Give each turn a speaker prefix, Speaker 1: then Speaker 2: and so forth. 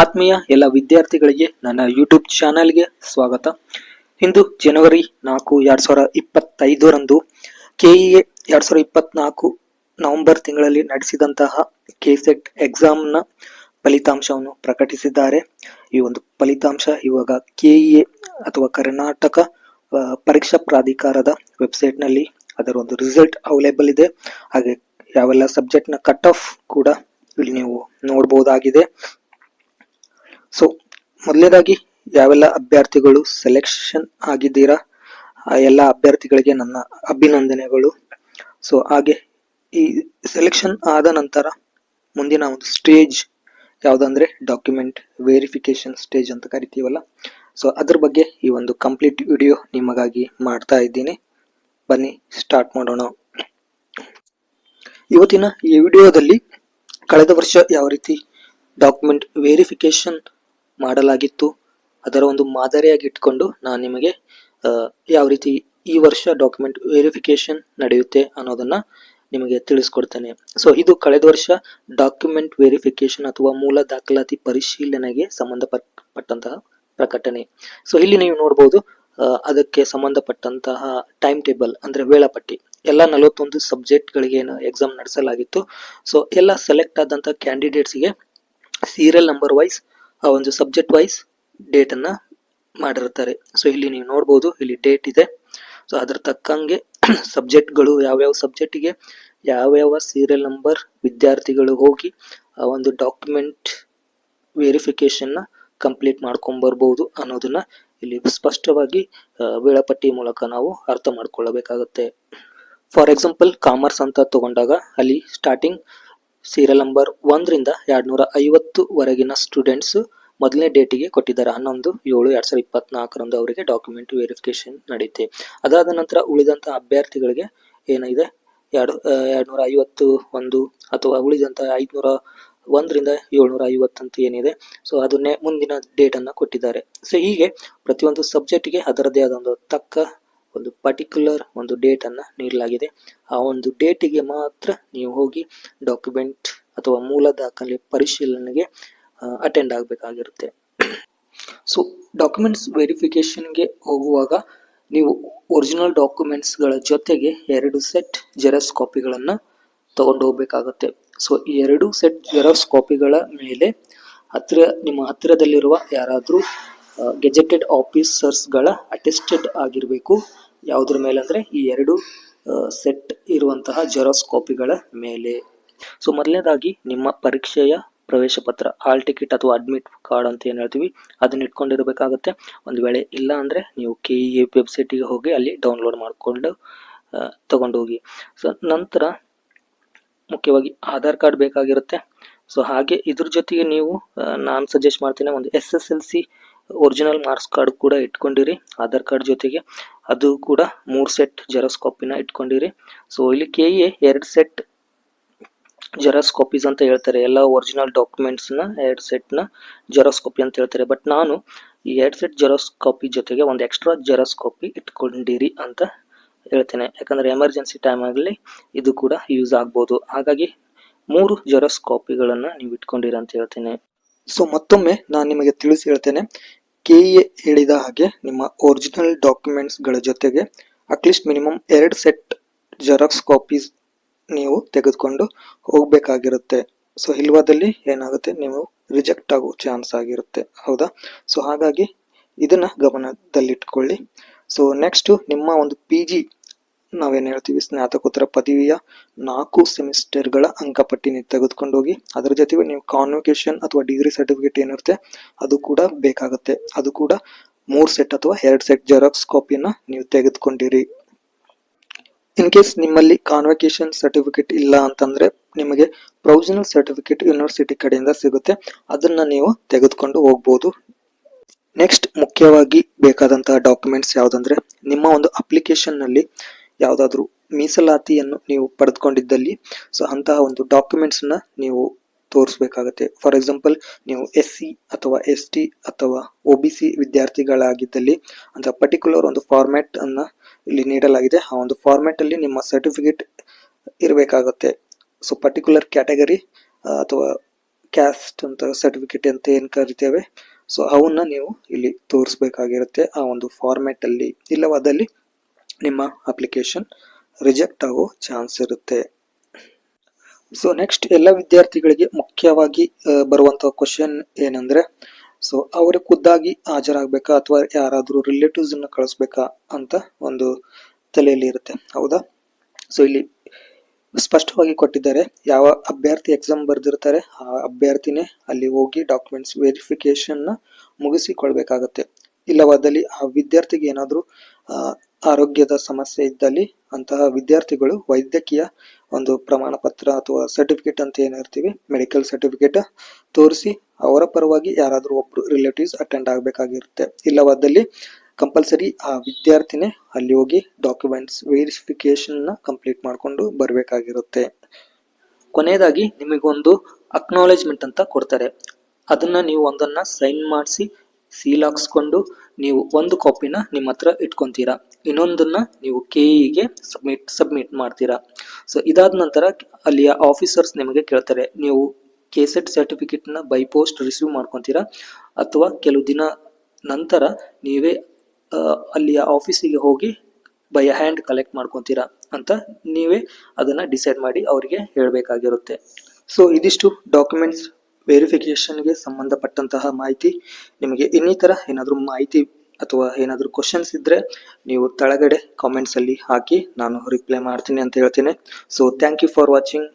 Speaker 1: ಆತ್ಮೀಯ ಎಲ್ಲ ವಿದ್ಯಾರ್ಥಿಗಳಿಗೆ ನನ್ನ ಯೂಟ್ಯೂಬ್ ಚಾನೆಲ್ಗೆ ಸ್ವಾಗತ. ಇಂದು ಜನವರಿ 4, 2025ರಂದು ಕೆಇಎ 2024 ನವೆಂಬರ್ ತಿಂಗಳಲ್ಲಿ ನಡೆಸಿದಂತಹ ಕೆಸೆಟ್ ಎಕ್ಸಾಮ್ನ ಫಲಿತಾಂಶವನ್ನು ಪ್ರಕಟಿಸಿದ್ದಾರೆ. ಈ ಒಂದು ಫಲಿತಾಂಶ ಇವಾಗ ಕೆಇಎ ಅಥವಾ ಕರ್ನಾಟಕ ಪರೀಕ್ಷಾ ಪ್ರಾಧಿಕಾರದ ವೆಬ್ಸೈಟ್ ನಲ್ಲಿ ಅದರ ಒಂದು ರಿಸಲ್ಟ್ ಅವೈಲೇಬಲ್ ಇದೆ. ಹಾಗೆ ಯಾವೆಲ್ಲ ಸಬ್ಜೆಕ್ಟ್ ನ ಕಟ್ ಆಫ್ ಕೂಡ ಇಲ್ಲಿ ನೀವು ನೋಡಬಹುದಾಗಿದೆ. ಸೊ ಮೊದಲನೇದಾಗಿ ಯಾವೆಲ್ಲ ಅಭ್ಯರ್ಥಿಗಳು ಸೆಲೆಕ್ಷನ್ ಆಗಿದ್ದೀರಾ ಆ ಎಲ್ಲ ಅಭ್ಯರ್ಥಿಗಳಿಗೆ ನನ್ನ ಅಭಿನಂದನೆಗಳು. ಸೊ ಹಾಗೆ ಈ ಸೆಲೆಕ್ಷನ್ ಆದ ನಂತರ ಮುಂದಿನ ಒಂದು ಸ್ಟೇಜ್ ಯಾವುದಂದ್ರೆ ಡಾಕ್ಯುಮೆಂಟ್ ವೆರಿಫಿಕೇಶನ್ ಸ್ಟೇಜ್ ಅಂತ ಕರಿತೀವಲ್ಲ, ಸೊ ಅದ್ರ ಬಗ್ಗೆ ಈ ಒಂದು ಕಂಪ್ಲೀಟ್ ವಿಡಿಯೋ ನಿಮಗಾಗಿ ಮಾಡ್ತಾ ಇದ್ದೀನಿ. ಬನ್ನಿ ಸ್ಟಾರ್ಟ್ ಮಾಡೋಣ. ಇವತ್ತಿನ ಈ ವಿಡಿಯೋದಲ್ಲಿ ಕಳೆದ ವರ್ಷ ಯಾವ ರೀತಿ ಡಾಕ್ಯುಮೆಂಟ್ ವೆರಿಫಿಕೇಶನ್ ಮಾಡಲಾಗಿತ್ತು ಅದರ ಒಂದು ಮಾದರಿಯಾಗಿ ಇಟ್ಕೊಂಡು ನಾನು ನಿಮಗೆ ಯಾವ ರೀತಿ ಈ ವರ್ಷ ಡಾಕ್ಯುಮೆಂಟ್ ವೆರಿಫಿಕೇಶನ್ ನಡೆಯುತ್ತೆ ಅನ್ನೋದನ್ನ ನಿಮಗೆ ತಿಳಿಸ್ಕೊಡ್ತೇನೆ. ಸೊ ಇದು ಕಳೆದ ವರ್ಷ ಡಾಕ್ಯುಮೆಂಟ್ ವೆರಿಫಿಕೇಶನ್ ಅಥವಾ ಮೂಲ ದಾಖಲಾತಿ ಪರಿಶೀಲನೆಗೆ ಸಂಬಂಧಪಟ್ಟಂತಹ ಪ್ರಕಟಣೆ. ಸೊ ಇಲ್ಲಿ ನೀವು ನೋಡಬಹುದು ಅದಕ್ಕೆ ಸಂಬಂಧಪಟ್ಟಂತಹ ಟೈಮ್ ಟೇಬಲ್ ಅಂದ್ರೆ ವೇಳಾಪಟ್ಟಿ ಎಲ್ಲ 41 ಸಬ್ಜೆಕ್ಟ್ ಗಳಿಗೆ ಎಕ್ಸಾಮ್ ನಡೆಸಲಾಗಿತ್ತು. ಸೊ ಎಲ್ಲ ಸೆಲೆಕ್ಟ್ ಆದಂತಹ ಕ್ಯಾಂಡಿಡೇಟ್ಸ್ ಗೆ ಸೀರಿಯಲ್ ನಂಬರ್ ವೈಸ್ ಆ ಒಂದು ಸಬ್ಜೆಕ್ಟ್ ವೈಸ್ ಡೇಟ್ ಅನ್ನ ಮಾಡಿರ್ತಾರೆ. ಸೊ ಇಲ್ಲಿ ನೀವು ನೋಡಬಹುದು, ಇಲ್ಲಿ ಡೇಟ್ ಇದೆ. ಸೊ ಅದ್ರ ತಕ್ಕಂಗೆ ಸಬ್ಜೆಕ್ಟ್ಗಳು ಯಾವ್ಯಾವ ಸಬ್ಜೆಕ್ಟಿಗೆ ಯಾವ್ಯಾವ ಸೀರಿಯಲ್ ನಂಬರ್ ವಿದ್ಯಾರ್ಥಿಗಳು ಹೋಗಿ ಆ ಒಂದು ಡಾಕ್ಯುಮೆಂಟ್ ವೆರಿಫಿಕೇಶನ್ ನ ಕಂಪ್ಲೀಟ್ ಮಾಡ್ಕೊಂಡ್ ಬರ್ಬಹುದು ಅನ್ನೋದನ್ನ ಇಲ್ಲಿ ಸ್ಪಷ್ಟವಾಗಿ ವೇಳಾಪಟ್ಟಿ ಮೂಲಕ ನಾವು ಅರ್ಥ ಮಾಡ್ಕೊಳ್ಳಬೇಕಾಗುತ್ತೆ. ಫಾರ್ ಎಕ್ಸಾಂಪಲ್ ಕಾಮರ್ಸ್ ಅಂತ ತಗೊಂಡಾಗ ಅಲ್ಲಿ ಸ್ಟಾರ್ಟಿಂಗ್ ಸೀರಿಯಲ್ ನಂಬರ್ 1 ರಿಂದ 250 ವರೆಗಿನ ಸ್ಟೂಡೆಂಟ್ಸ್ ಮೊದಲನೇ ಡೇಟಿಗೆ ಕೊಟ್ಟಿದ್ದಾರೆ. 11/7/2024 ಅವರಿಗೆ ಡಾಕ್ಯುಮೆಂಟ್ ವೆರಿಫಿಕೇಶನ್ ನಡೆಯುತ್ತೆ. ಅದಾದ ನಂತರ ಉಳಿದಂತ ಅಭ್ಯರ್ಥಿಗಳಿಗೆ ಏನಿದೆ 251 ಅಥವಾ ಉಳಿದಂತ 501 ರಿಂದ 750 ಅಂತ ಏನಿದೆ, ಸೊ ಅದನ್ನೇ ಮುಂದಿನ ಡೇಟ್ ಅನ್ನ ಕೊಟ್ಟಿದ್ದಾರೆ. ಸೊ ಹೀಗೆ ಪ್ರತಿಯೊಂದು ಸಬ್ಜೆಕ್ಟ್ ಗೆ ಅದರದೇ ಆದ ಒಂದು ತಕ್ಕ ಒಂದು ಪರ್ಟಿಕ್ಯುಲರ್ ಒಂದು ಡೇಟ್ ಅನ್ನ ನೀಡಲಾಗಿದೆ. ಆ ಒಂದು ಡೇಟಿಗೆ ಮಾತ್ರ ನೀವು ಹೋಗಿ ಡಾಕ್ಯುಮೆಂಟ್ ಅಥವಾ ಮೂಲ ದಾಖಲೆ ಪರಿಶೀಲನೆಗೆ ಅಟೆಂಡ್ ಆಗಬೇಕಾಗಿರುತ್ತೆ. ಸೊ ಡಾಕ್ಯುಮೆಂಟ್ಸ್ ವೆರಿಫಿಕೇಶನ್ಗೆ ಹೋಗುವಾಗ ನೀವು ಒರಿಜಿನಲ್ ಡಾಕ್ಯುಮೆಂಟ್ಸ್ ಗಳ ಜೊತೆಗೆ 2 ಸೆಟ್ ಜೆರಾಕ್ಸ್ ಕಾಪಿಗಳನ್ನ ತಗೊಂಡು ಹೋಗ್ಬೇಕಾಗುತ್ತೆ. ಸೊ ಈ 2 ಸೆಟ್ ಜೆರಾಕ್ಸ್ ಕಾಪಿಗಳ ಮೇಲೆ ನಿಮ್ಮ ಹತ್ತಿರದಲ್ಲಿರುವ ಯಾರಾದ್ರೂ ಗೆಜೆಟೆಡ್ ಆಫೀಸರ್ಸ್ ಗಳ ಅಟೆಸ್ಟೆಡ್ ಆಗಿರಬೇಕು. ಯಾವುದ್ರ ಮೇಲೆ ಅಂದ್ರೆ ಈ 2 ಸೆಟ್ ಇರುವಂತಹ ಜೆರಾಕ್ಸ್ ಕಾಪಿಗಳ ಮೇಲೆ. ಸೊ ಮೊದಲನೇದಾಗಿ ನಿಮ್ಮ ಪರೀಕ್ಷೆಯ ಪ್ರವೇಶ ಪತ್ರ, ಹಾಲ್ ಟಿಕೆಟ್ ಅಥವಾ ಅಡ್ಮಿಟ್ ಕಾರ್ಡ್ ಅಂತ ಏನ್ ಹೇಳ್ತೀವಿ ಅದನ್ನ ಇಟ್ಕೊಂಡಿರ್ಬೇಕಾಗುತ್ತೆ. ಒಂದು ವೇಳೆ ಇಲ್ಲ ಅಂದ್ರೆ ನೀವು ಕೆಇಎ ವೆಬ್ಸೈಟ್ ಗೆ ಹೋಗಿ ಅಲ್ಲಿ ಡೌನ್ಲೋಡ್ ಮಾಡ್ಕೊಂಡು ತಗೊಂಡು ಹೋಗಿ. ಸೊ ನಂತರ ಮುಖ್ಯವಾಗಿ ಆಧಾರ್ ಕಾರ್ಡ್ ಬೇಕಾಗಿರುತ್ತೆ. ಸೊ ಹಾಗೆ ಇದ್ರ ಜೊತೆಗೆ ನೀವು ನಾನು ಸಜೆಸ್ಟ್ ಮಾಡ್ತೀನಿ ಒಂದು SSLC ಒರಿಜಿನಲ್ ಮಾರ್ಕ್ಸ್ ಕಾರ್ಡ್ ಕೂಡ ಇಟ್ಕೊಂಡಿರಿ ಆಧಾರ್ ಕಾರ್ಡ್ ಜೊತೆಗೆ. ಅದು ಕೂಡ 3 ಸೆಟ್ ಜೆರಾಕ್ಸ್ ಕಾಪಿನ ಇಟ್ಕೊಂಡಿರಿ. ಸೊ ಇಲ್ಲಿ ಕೆಇಎ 2 ಸೆಟ್ ಜೆರಾಕ್ಸ್ ಕಾಪೀಸ್ ಅಂತ ಹೇಳ್ತಾರೆ. ಎಲ್ಲ ಒರಿಜಿನಲ್ ಡಾಕ್ಯುಮೆಂಟ್ಸ್ ನ 2 ಸೆಟ್ ನ ಜೆರಾಕ್ಸ್ ಕಾಪಿ ಅಂತ ಹೇಳ್ತಾರೆ. ಬಟ್ ನಾನು ಈ 2 ಸೆಟ್ ಜೆರಾಕ್ಸ್ ಕಾಪಿ ಜೊತೆಗೆ ಒಂದು ಎಕ್ಸ್ಟ್ರಾ ಜೆರಾಕ್ಸ್ ಕಾಪಿ ಇಟ್ಕೊಂಡಿರಿ ಅಂತ ಹೇಳ್ತೇನೆ. ಯಾಕಂದ್ರೆ ಎಮರ್ಜೆನ್ಸಿ ಟೈಮ್ ಆಗಲಿ ಇದು ಕೂಡ ಯೂಸ್ ಆಗ್ಬೋದು. ಹಾಗಾಗಿ 3 ಜೆರಾಕ್ಸ್ ಕಾಪಿಗಳನ್ನ ನೀವು ಇಟ್ಕೊಂಡಿರಿ ಅಂತ ಹೇಳ್ತೇನೆ. ಸೊ ಮತ್ತೊಮ್ಮೆ ನಾನು ನಿಮಗೆ ತಿಳಿಸಿ ಹೇಳ್ತೇನೆ, ಕೆಇಎ ಹೇಳಿದ ಹಾಗೆ ನಿಮ್ಮ ಒರಿಜಿನಲ್ ಡಾಕ್ಯುಮೆಂಟ್ಸ್ ಗಳ ಜೊತೆಗೆ at least minimum 2 set xerox copies ನೀವು ತೆಗೆದುಕೊಂಡು ಹೋಗ್ಬೇಕಾಗಿರುತ್ತೆ. ಸೊ ಇಲ್ವಾದಲ್ಲಿ ಏನಾಗುತ್ತೆ, ನೀವು ರಿಜೆಕ್ಟ್ ಆಗೋ ಚಾನ್ಸ್ ಆಗಿರುತ್ತೆ, ಹೌದಾ? ಸೊ ಹಾಗಾಗಿ ಇದನ್ನ ಗಮನದಲ್ಲಿಟ್ಕೊಳ್ಳಿ. ಸೊ ನೆಕ್ಸ್ಟ್ ನಿಮ್ಮ ಒಂದು PG ನಾವೇನ್ ಹೇಳ್ತೀವಿ ಸ್ನಾತಕೋತ್ತರ ಪದವಿಯ 4 ಸೆಮಿಸ್ಟರ್ಗಳ ಅಂಕಪಟ್ಟಿ ನೀವು ತೆಗೆದುಕೊಂಡು ಹೋಗಿ. ಅದರ ಜೊತೆಗೆ ನೀವು ಕಾನ್ವೊಕೇಶನ್ ಅಥವಾ ಡಿಗ್ರಿ ಸರ್ಟಿಫಿಕೇಟ್ ಏನಿರುತ್ತೆ ಅದು ಕೂಡ ಬೇಕಾಗುತ್ತೆ. ಅದು ಕೂಡ 3 ಸೆಟ್ ಅಥವಾ 2 ಸೆಟ್ ಜೆರಾಕ್ಸ್ ಕಾಪಿನ ನೀವು ತೆಗೆದುಕೊಂಡಿರಿ. ಇನ್ ಕೇಸ್ ನಿಮ್ಮಲ್ಲಿ ಕಾನ್ವೊಕೇಶನ್ ಸರ್ಟಿಫಿಕೇಟ್ ಇಲ್ಲ ಅಂತಂದ್ರೆ ನಿಮಗೆ ಪ್ರೊವಿಷನಲ್ ಸರ್ಟಿಫಿಕೇಟ್ ಯೂನಿವರ್ಸಿಟಿ ಕಡೆಯಿಂದ ಸಿಗುತ್ತೆ, ಅದನ್ನ ನೀವು ತೆಗೆದುಕೊಂಡು ಹೋಗ್ಬೋದು. ನೆಕ್ಸ್ಟ್ ಮುಖ್ಯವಾಗಿ ಬೇಕಾದಂತಹ ಡಾಕ್ಯುಮೆಂಟ್ಸ್ ಯಾವ್ದಂದ್ರೆ ನಿಮ್ಮ ಒಂದು ಅಪ್ಲಿಕೇಶನ್ ನಲ್ಲಿ ಯಾವ್ದಾದ್ರು ಮೀಸಲಾತಿಯನ್ನು ನೀವು ಪಡೆದುಕೊಂಡಿದ್ದಲ್ಲಿ ಸೊ ಅಂತಹ ಒಂದು ಡಾಕ್ಯುಮೆಂಟ್ಸ್ ನ ನೀವು ತೋರಿಸಬೇಕಾಗುತ್ತೆ. ಫಾರ್ ಎಕ್ಸಾಂಪಲ್ ನೀವು SC ಅಥವಾ ST ಅಥವಾ OBC ವಿದ್ಯಾರ್ಥಿಗಳಾಗಿದ್ದಲ್ಲಿ ಅಂತ ಪರ್ಟಿಕ್ಯುಲರ್ ಒಂದು ಫಾರ್ಮ್ಯಾಟ್ ಅನ್ನ ಇಲ್ಲಿ ನೀಡಲಾಗಿದೆ. ಆ ಒಂದು ಫಾರ್ಮ್ಯಾಟ್ ಅಲ್ಲಿ ನಿಮ್ಮ ಸರ್ಟಿಫಿಕೇಟ್ ಇರಬೇಕಾಗುತ್ತೆ. ಸೊ ಪರ್ಟಿಕ್ಯುಲರ್ ಕ್ಯಾಟಗರಿ ಅಥವಾ ಕ್ಯಾಸ್ಟ್ ಅಂತ ಸರ್ಟಿಫಿಕೇಟ್ ಅಂತ ಏನು ಕರಿತೇವೆ, ಸೊ ಅವನ್ನ ನೀವು ಇಲ್ಲಿ ತೋರಿಸ್ಬೇಕಾಗಿರುತ್ತೆ ಆ ಒಂದು ಫಾರ್ಮ್ಯಾಟ್ ಅಲ್ಲಿ. ಇಲ್ಲವಾದಲ್ಲಿ ನಿಮ್ಮ ಅಪ್ಲಿಕೇಶನ್ ರಿಜೆಕ್ಟ್ ಆಗೋ ಚಾನ್ಸ್ ಇರುತ್ತೆ. ಸೊ ನೆಕ್ಸ್ಟ್ ಎಲ್ಲ ವಿದ್ಯಾರ್ಥಿಗಳಿಗೆ ಮುಖ್ಯವಾಗಿ ಬರುವಂತಹ ಕ್ವಶನ್ ಏನಂದ್ರೆ, ಸೊ ಅವರು ಖುದ್ದಾಗಿ ಹಾಜರಾಗಬೇಕಾ ಅಥವಾ ಯಾರಾದರೂ ರಿಲೇಟಿವ್ಸ್ ಅನ್ನ ಕಳಿಸ್ಬೇಕಾ ಅಂತ ಒಂದು ತಲೆಯಲ್ಲಿ ಇರುತ್ತೆ, ಹೌದಾ? ಸೊ ಇಲ್ಲಿ ಸ್ಪಷ್ಟವಾಗಿ ಕೊಟ್ಟಿದ್ದಾರೆ, ಯಾವ ಅಭ್ಯರ್ಥಿ ಎಕ್ಸಾಮ್ ಬರೆದಿರ್ತಾರೆ ಆ ಅಭ್ಯರ್ಥಿನೇ ಅಲ್ಲಿ ಹೋಗಿ ಡಾಕ್ಯುಮೆಂಟ್ಸ್ ವೆರಿಫಿಕೇಶನ್ ನ ಮುಗಿಸಿಕೊಳ್ಬೇಕಾಗತ್ತೆ. ಇಲ್ಲವಾದಲ್ಲಿ ಆ ವಿದ್ಯಾರ್ಥಿಗೆ ಏನಾದರೂ ಆರೋಗ್ಯದ ಸಮಸ್ಯೆ ಇದ್ದಲ್ಲಿ ಅಂತಹ ವಿದ್ಯಾರ್ಥಿಗಳು ವೈದ್ಯಕೀಯ ಒಂದು ಪ್ರಮಾಣ ಪತ್ರ ಅಥವಾ ಸರ್ಟಿಫಿಕೇಟ್ ಅಂತ ಏನಿರ್ತೀವಿ, ಮೆಡಿಕಲ್ ಸರ್ಟಿಫಿಕೇಟ್ ತೋರಿಸಿ ಅವರ ಪರವಾಗಿ ಯಾರಾದರೂ ಒಬ್ರು ರಿಲೇಟಿವ್ಸ್ ಅಟೆಂಡ್ ಆಗಬೇಕಾಗಿರುತ್ತೆ. ಇಲ್ಲವಾದಲ್ಲಿ ಕಂಪಲ್ಸರಿ ಆ ವಿದ್ಯಾರ್ಥಿನೇ ಅಲ್ಲಿ ಹೋಗಿ ಡಾಕ್ಯುಮೆಂಟ್ಸ್ ವೆರಿಫಿಕೇಶನ್ ನ ಕಂಪ್ಲೀಟ್ ಮಾಡಿಕೊಂಡು ಬರಬೇಕಾಗಿರುತ್ತೆ. ಕೊನೆಯದಾಗಿ ನಿಮಗೊಂದು ಅಕ್ನಾಲೇಜ್ಮೆಂಟ್ ಅಂತ ಕೊಡ್ತಾರೆ, ಅದನ್ನ ನೀವು ಒಂದನ್ನ ಸೈನ್ ಮಾಡಿಸಿ ಸೀಲ್ ಹಾಕ್ಸ್ಕೊಂಡು ನೀವು ಒಂದು ಕಾಪಿನ ನಿಮ್ಮ ಹತ್ರ ಇಟ್ಕೊಂತೀರಾ, ಇನ್ನೊಂದನ್ನ ನೀವು ಕೆಇಗೆ ಸಬ್ಮಿಟ್ ಮಾಡ್ತೀರಾ. ಸೊ ಇದಾದ ನಂತರ ಅಲ್ಲಿಯ ಆಫೀಸರ್ಸ್ ನಿಮಗೆ ಕೇಳ್ತಾರೆ, ನೀವು ಕೆಸೆಟ್ ಸರ್ಟಿಫಿಕೇಟ್ ನ ಬೈ ಪೋಸ್ಟ್ ರಿಸೀವ್ ಮಾಡ್ಕೊಂತೀರಾ ಅಥವಾ ಕೆಲವು ದಿನ ನಂತರ ನೀವೇ ಅಲ್ಲಿಯ ಆಫೀಸಿಗೆ ಹೋಗಿ ಬೈ ಹ್ಯಾಂಡ್ ಕಲೆಕ್ಟ್ ಮಾಡ್ಕೊಂತೀರಾ ಅಂತ ನೀವೇ ಅದನ್ನ ಡಿಸೈಡ್ ಮಾಡಿ ಅವರಿಗೆ ಹೇಳಬೇಕಾಗಿರುತ್ತೆ. ಸೊ ಇದಿಷ್ಟು ಡಾಕ್ಯುಮೆಂಟ್ಸ್ ವೆರಿಫಿಕೇಶನ್ಗೆ ಸಂಬಂಧಪಟ್ಟಂತಹ ಮಾಹಿತಿ. ನಿಮಗೆ ಇನ್ನಿತರ ಏನಾದರೂ ಮಾಹಿತಿ ಅಥವಾ ಏನಾದರೂ ಕ್ವಶನ್ಸ್ ಇದ್ರೆ ನೀವು ತಳಗಡೆ ಕಾಮೆಂಟ್ಸ್ ಅಲ್ಲಿ ಹಾಕಿ ನಾನು ರಿಪ್ಲೈ ಮಾಡ್ತೀನಿ ಅಂತ ಹೇಳ್ತೀನಿ. So thank you for watching.